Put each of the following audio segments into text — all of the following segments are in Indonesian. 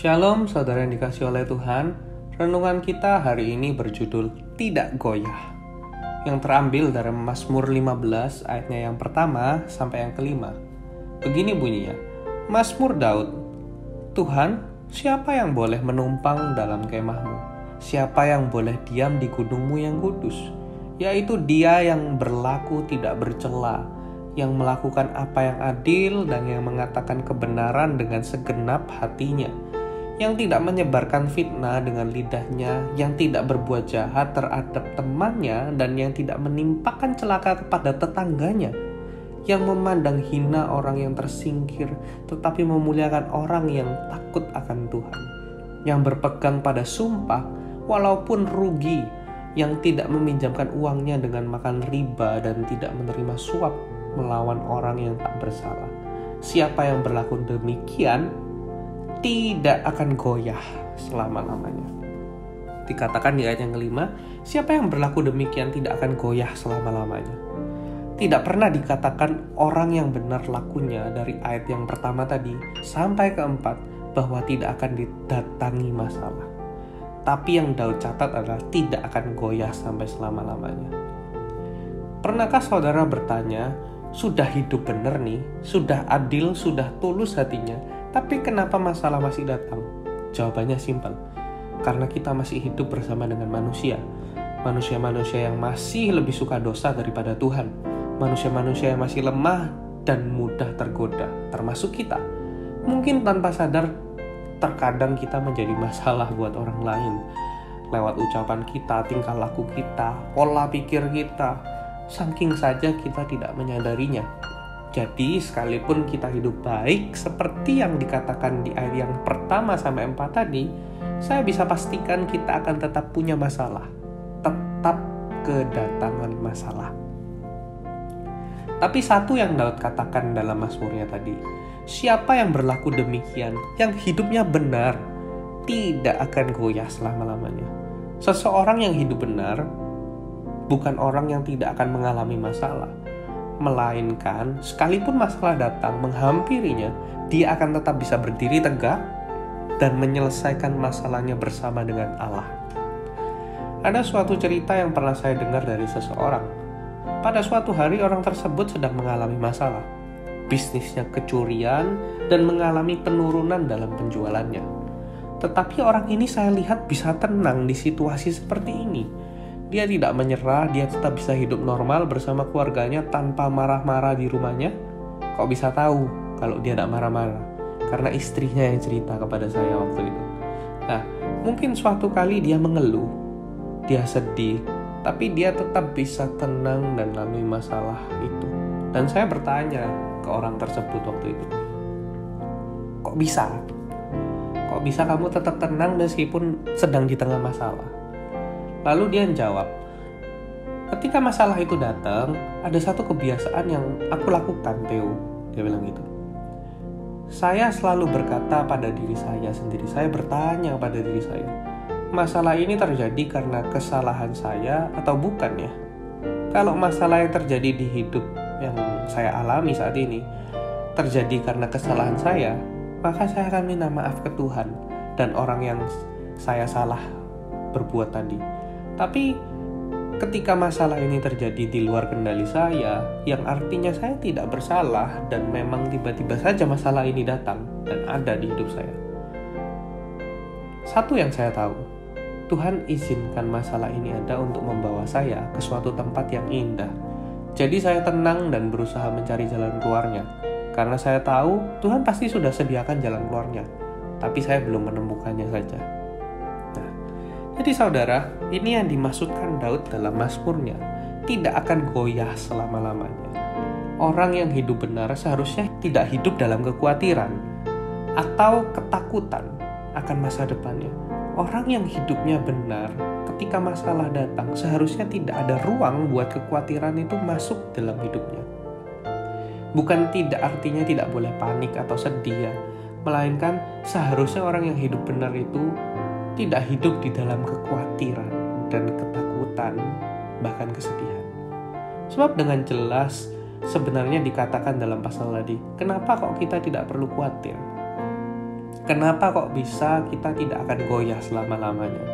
Shalom saudara yang dikasihi oleh Tuhan. Renungan kita hari ini berjudul Tidak Goyah, yang terambil dari Mazmur 15 ayatnya yang pertama sampai yang kelima. Begini bunyinya, Mazmur Daud. Tuhan, siapa yang boleh menumpang dalam kemahmu? Siapa yang boleh diam di gunungmu yang kudus? Yaitu dia yang berlaku tidak bercela, yang melakukan apa yang adil dan yang mengatakan kebenaran dengan segenap hatinya, yang tidak menyebarkan fitnah dengan lidahnya, yang tidak berbuat jahat terhadap temannya, dan yang tidak menimpakan celaka kepada tetangganya, yang memandang hina orang yang tersingkir, tetapi memuliakan orang yang takut akan Tuhan, yang berpegang pada sumpah walaupun rugi, yang tidak meminjamkan uangnya dengan makan riba dan tidak menerima suap melawan orang yang tak bersalah. Siapa yang berlaku demikian tidak akan goyah selama-lamanya. Dikatakan di ayat yang kelima, siapa yang berlaku demikian tidak akan goyah selama-lamanya. Tidak pernah dikatakan orang yang benar lakunya dari ayat yang pertama tadi sampai keempat bahwa tidak akan didatangi masalah. Tapi yang Daud catat adalah tidak akan goyah sampai selama-lamanya. Pernahkah saudara bertanya, sudah hidup benar nih, sudah adil, sudah tulus hatinya, tapi kenapa masalah masih datang? Jawabannya simpel. Karena kita masih hidup bersama dengan manusia. Manusia-manusia yang masih lebih suka dosa daripada Tuhan. Manusia-manusia yang masih lemah dan mudah tergoda, termasuk kita. Mungkin tanpa sadar, terkadang kita menjadi masalah buat orang lain. Lewat ucapan kita, tingkah laku kita, pola pikir kita. Saking saja kita tidak menyadarinya. Jadi sekalipun kita hidup baik seperti yang dikatakan di ayat yang pertama sampai 4 tadi, saya bisa pastikan kita akan tetap punya masalah. Tetap kedatangan masalah. Tapi satu yang Daud katakan dalam Mazmurnya tadi, siapa yang berlaku demikian, yang hidupnya benar, tidak akan goyah selama-lamanya. Seseorang yang hidup benar bukan orang yang tidak akan mengalami masalah, melainkan sekalipun masalah datang menghampirinya, dia akan tetap bisa berdiri tegak dan menyelesaikan masalahnya bersama dengan Allah. Ada suatu cerita yang pernah saya dengar dari seseorang. Pada suatu hari orang tersebut sedang mengalami masalah. Bisnisnya kecurian dan mengalami penurunan dalam penjualannya. Tetapi orang ini saya lihat bisa tenang di situasi seperti ini. Dia tidak menyerah, dia tetap bisa hidup normal bersama keluarganya tanpa marah-marah di rumahnya. Kok bisa tahu kalau dia tidak marah-marah? Karena istrinya yang cerita kepada saya waktu itu. Nah, mungkin suatu kali dia mengeluh, dia sedih, tapi dia tetap bisa tenang dan lalui masalah itu. Dan saya bertanya ke orang tersebut waktu itu, kok bisa? Kok bisa kamu tetap tenang meskipun sedang di tengah masalah? Lalu dia jawab, ketika masalah itu datang, ada satu kebiasaan yang aku lakukan, Theo. Dia bilang gitu. Saya selalu berkata pada diri saya sendiri, saya bertanya pada diri saya, masalah ini terjadi karena kesalahan saya atau bukan ya? Kalau masalah yang terjadi di hidup yang saya alami saat ini terjadi karena kesalahan saya, maka saya akan minta maaf ke Tuhan dan orang yang saya salah berbuat tadi. Tapi ketika masalah ini terjadi di luar kendali saya, yang artinya saya tidak bersalah dan memang tiba-tiba saja masalah ini datang dan ada di hidup saya. Satu yang saya tahu, Tuhan izinkan masalah ini ada untuk membawa saya ke suatu tempat yang indah. Jadi saya tenang dan berusaha mencari jalan keluarnya. Karena saya tahu Tuhan pasti sudah sediakan jalan keluarnya, tapi saya belum menemukannya saja. Jadi saudara, ini yang dimaksudkan Daud dalam Mazmurnya, tidak akan goyah selama-lamanya. Orang yang hidup benar seharusnya tidak hidup dalam kekhawatiran atau ketakutan akan masa depannya. Orang yang hidupnya benar, ketika masalah datang, seharusnya tidak ada ruang buat kekhawatiran itu masuk dalam hidupnya. Bukan tidak artinya tidak boleh panik atau sedih ya, melainkan seharusnya orang yang hidup benar itu tidak hidup di dalam kekhawatiran dan ketakutan, bahkan kesedihan. Sebab dengan jelas sebenarnya dikatakan dalam pasal tadi, kenapa kok kita tidak perlu khawatir? Kenapa kok bisa kita tidak akan goyah selama-lamanya?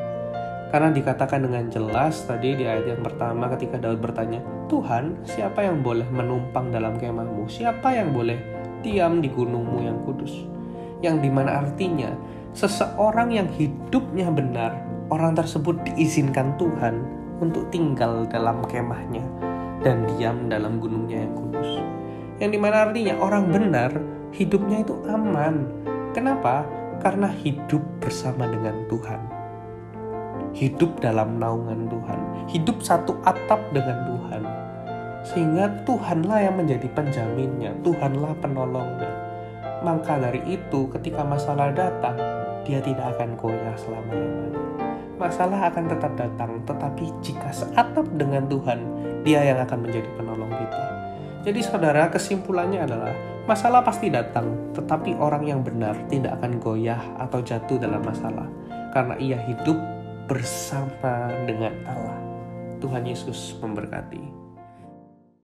Karena dikatakan dengan jelas tadi di ayat yang pertama ketika Daud bertanya, Tuhan, siapa yang boleh menumpang dalam kemahmu? Siapa yang boleh diam di gunungmu yang kudus? Yang dimana artinya, seseorang yang hidupnya benar, orang tersebut diizinkan Tuhan untuk tinggal dalam kemahnya dan diam dalam gunungnya yang kudus. Yang dimana artinya orang benar hidupnya itu aman. Kenapa? Karena hidup bersama dengan Tuhan, hidup dalam naungan Tuhan, hidup satu atap dengan Tuhan, sehingga Tuhanlah yang menjadi penjaminnya, Tuhanlah penolongnya. Maka dari itu ketika masalah datang, dia tidak akan goyah selama-lamanya. Masalah akan tetap datang, tetapi jika seatap dengan Tuhan, dia yang akan menjadi penolong kita. Jadi saudara, kesimpulannya adalah masalah pasti datang, tetapi orang yang benar tidak akan goyah atau jatuh dalam masalah, karena ia hidup bersama dengan Allah. Tuhan Yesus memberkati.